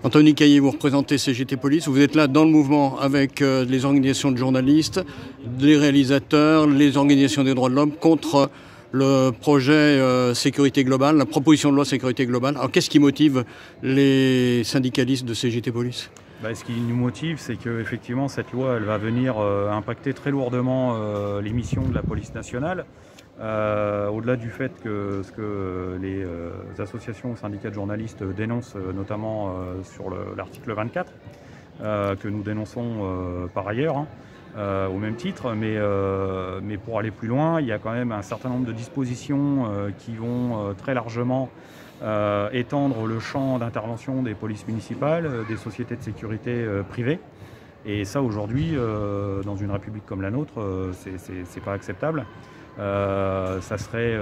Anthony Caillé, vous représentez CGT Police. Vous êtes là dans le mouvement avec les organisations de journalistes, les réalisateurs, les organisations des droits de l'homme contre le projet sécurité globale, la proposition de loi sécurité globale. Alors qu'est-ce qui motive les syndicalistes de CGT Police ? Ce qui nous motive, c'est qu'effectivement cette loi elle va venir impacter très lourdement les missions de la police nationale. Au-delà du fait que ce que les associations syndicats de journalistes dénoncent, notamment sur l'article 24, que nous dénonçons par ailleurs, au même titre, mais pour aller plus loin, il y a quand même un certain nombre de dispositions qui vont très largement étendre le champ d'intervention des polices municipales, des sociétés de sécurité privées. Et ça, aujourd'hui, dans une république comme la nôtre, c'est pas acceptable. Ça serait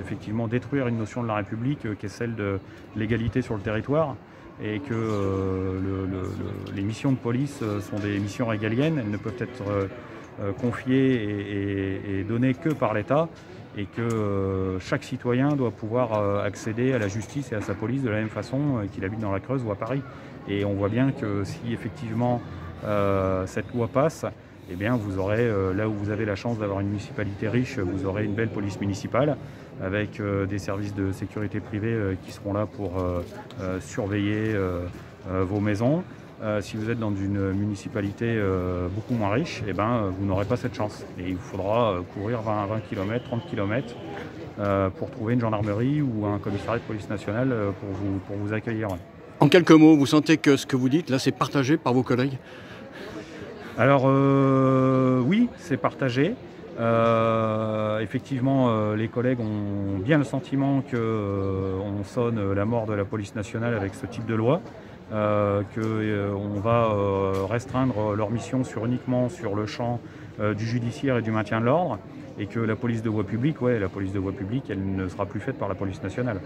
effectivement détruire une notion de la République qui est celle de l'égalité sur le territoire, et que les missions de police sont des missions régaliennes. Elles ne peuvent être confiées et données que par l'État, et que chaque citoyen doit pouvoir accéder à la justice et à sa police de la même façon qu'il habite dans la Creuse ou à Paris. Et on voit bien que si effectivement cette loi passe, eh bien vous aurez, là où vous avez la chance d'avoir une municipalité riche, vous aurez une belle police municipale avec des services de sécurité privée qui seront là pour surveiller vos maisons. Si vous êtes dans une municipalité beaucoup moins riche, eh ben, vous n'aurez pas cette chance. Et il vous faudra courir 20 km, 30 km pour trouver une gendarmerie ou un commissariat de police nationale pour vous accueillir. En quelques mots, vous sentez que ce que vous dites là, c'est partagé par vos collègues ? Alors oui, c'est partagé. Effectivement, les collègues ont bien le sentiment qu'on sonne la mort de la police nationale avec ce type de loi, qu'on va restreindre leur mission uniquement sur le champ du judiciaire et du maintien de l'ordre, et que la police de voie publique, elle ne sera plus faite par la police nationale.